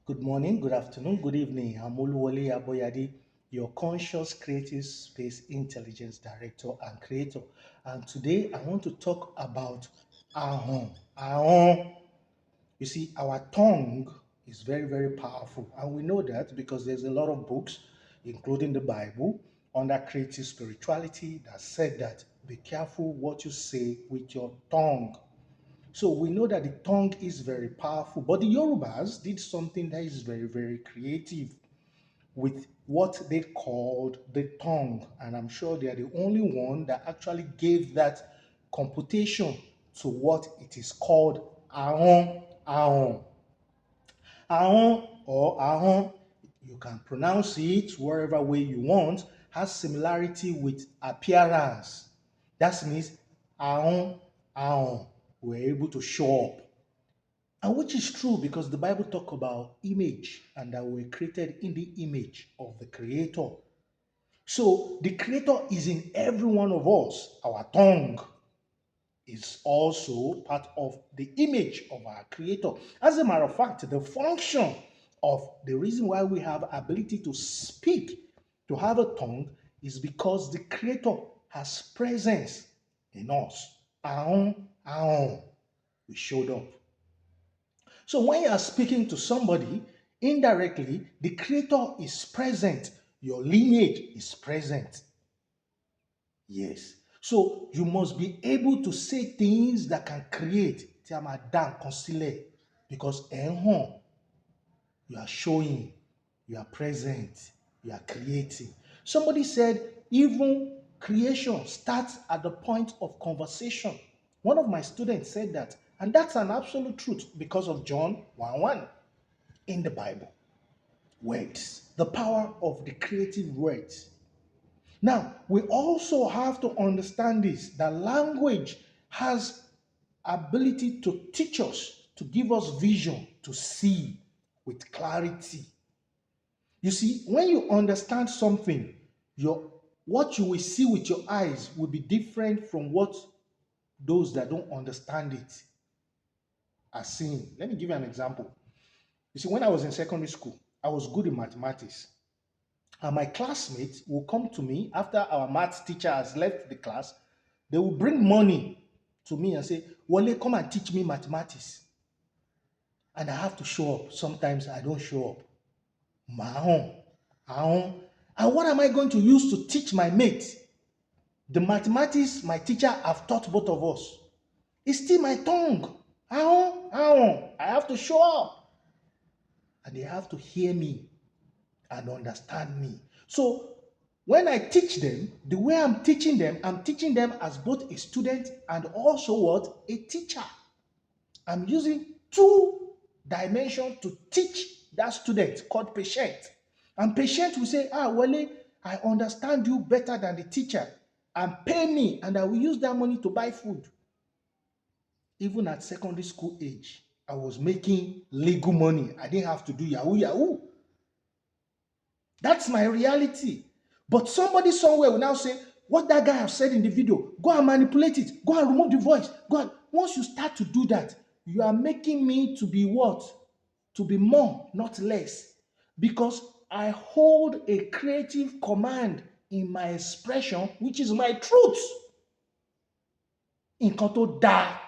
Good morning, good afternoon, good evening. I'm Oluwole Aboyade, your conscious creative space intelligence director and creator. And today I want to talk about ahon. Ahon. You see, our tongue is very, very powerful. And we know that because there's a lot of books, including the Bible, under creative spirituality that said that be careful what you say with your tongue. So we know that the tongue is very powerful, but the Yorubas did something that is very, very creative with what they called the tongue. And I'm sure they are the only one that actually gave that computation to what it is called ahon, ahon. Ahon or ahon, you can pronounce it wherever way you want, has similarity with appearance. That means ahon, ahon, we're able to show up. And which is true because the Bible talk about image and that we're created in the image of the Creator. So the Creator is in every one of us. Our tongue is also part of the image of our Creator. As a matter of fact, the function of the reason why we have ability to speak, to have a tongue, is because the Creator has presence in us. Our own, we showed up. So when you are speaking to somebody, indirectly, the Creator is present. Your lineage is present. Yes. So you must be able to say things that can create. Tí a máa dá nǹkan sílẹ̀. Because you are showing, you are present, you are creating. Somebody said, even creation starts at the point of conversation. One of my students said that, and that's an absolute truth because of John 1:1 in the Bible. Words, the power of the creative words. Now, we also have to understand this that language has ability to teach us, to give us vision, to see with clarity. You see, when you understand something, your what you will see with your eyes will be different from what those that don't understand it are seeing. Let me give you an example. You see, when I was in secondary school, I was good in mathematics. And my classmates will come to me after our maths teacher has left the class. They will bring money to me and say, Wale, come and teach me mathematics. And I have to show up. Sometimes I don't show up. Mahon, ahon. And what am I going to use to teach my mate? The mathematics my teacher have taught both of us. It's still my tongue. Ahon, ahon. I have to show up. And they have to hear me and understand me. So when I teach them, the way I'm teaching them as both a student and also what? A teacher. I'm using two dimensions to teach that student called patient. And patient will say, Wale, I understand you better than the teacher. And pay me, and I will use that money to buy food. Even at secondary school age, I was making legal money. I didn't have to do yahoo yahoo. That's my reality. But somebody somewhere will now say, what that guy has said in the video, go and manipulate it. Go and remove the voice. Go and. Once you start to do that, you are making me to be what? To be more, not less. Because I hold a creative command in my expression, which is my truth. Nǹkan tó dáa,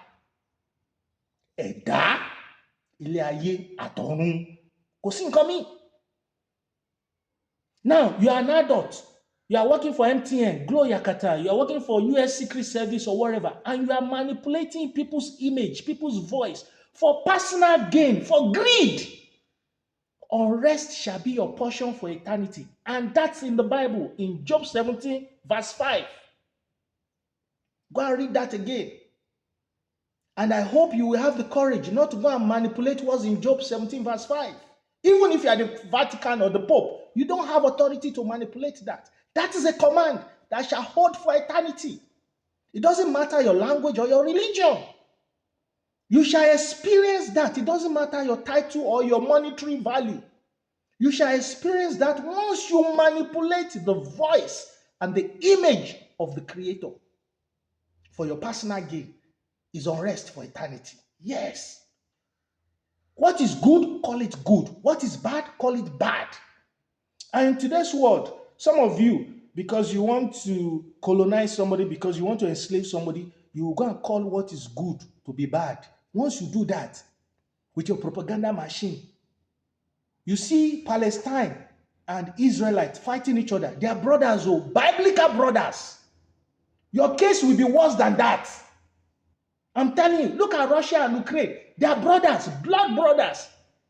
ẹ̀dá, ilé ayé, àtọ̀run. Kò sí nǹkan míì. Now, you are an adult. You are working for MTN, Glo Yakata. You are working for US Secret Service or whatever. And you are manipulating people's image, people's voice for personal gain, for greed. Unrest shall be your portion for eternity. And that's in the Bible, in Job 17, verse 5. Go and read that again. And I hope you will have the courage not to go and manipulate what's in Job 17, verse 5. Even if you are the Vatican or the Pope, you don't have authority to manipulate that. That is a command that shall hold for eternity. It doesn't matter your language or your religion. You shall experience that. It doesn't matter your title or your monetary value. You shall experience that once you manipulate the voice and the image of the Creator for your personal gain is unrest for eternity. Yes. What is good, call it good. What is bad, call it bad. And in today's world, some of you, because you want to colonize somebody, because you want to enslave somebody, you will go and call what is good to be bad. Once you do that with your propaganda machine, you see Palestine and Israelites fighting each other. They are brothers, oh, biblical brothers. Your case will be worse than that. I'm telling you, look at Russia and Ukraine. They are brothers, blood brothers.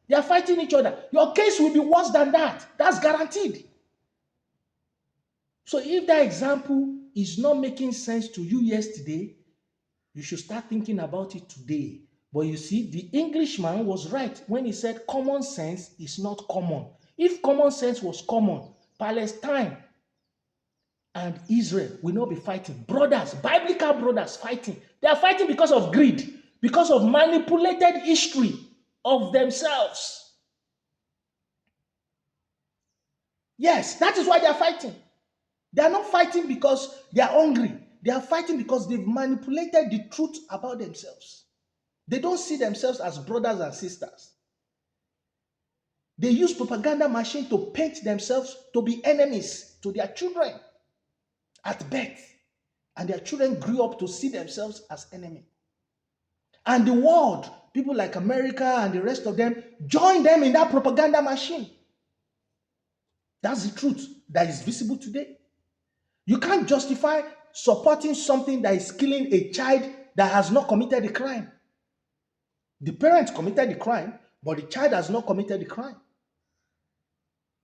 They are fighting each other. Your case will be worse than that. That's guaranteed. So if that example is not making sense to you yesterday, you should start thinking about it today. But you see, the Englishman was right when he said common sense is not common. If common sense was common, Palestine and Israel will not be fighting. Brothers, biblical brothers fighting. They are fighting because of greed, because of manipulated history of themselves. Yes, that is why they are fighting. They are not fighting because they are hungry. They are fighting because they've manipulated the truth about themselves. They don't see themselves as brothers and sisters. They use propaganda machine to paint themselves to be enemies to their children at birth. And their children grew up to see themselves as enemy. And the world, people like America and the rest of them, join them in that propaganda machine. That's the truth that is visible today. You can't justify supporting something that is killing a child that has not committed the crime. The parent committed the crime, but the child has not committed the crime.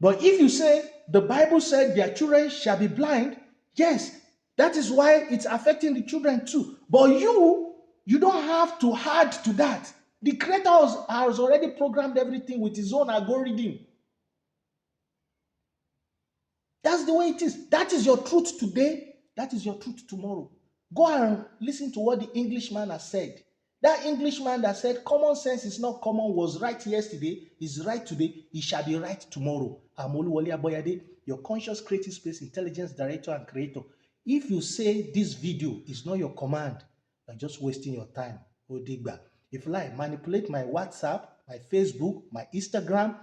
But if you say the Bible said their children shall be blind, yes, that is why it's affecting the children too. But you don't have to add to that. The creator has already programmed everything with his own algorithm. That's the way it is. That is your truth today. That is your truth tomorrow. Go and listen to what the Englishman has said. That Englishman that said common sense is not common was right yesterday, is right today, he shall be right tomorrow. I'm Oluwole Aboyade, your conscious creative space intelligence director and creator. If you say this video is not your command, you're just wasting your time. Odigba. If you like, manipulate my WhatsApp, my Facebook, my Instagram,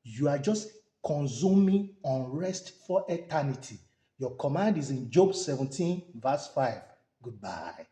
you are just consuming unrest for eternity. Your command is in Job 17, verse 5. Goodbye.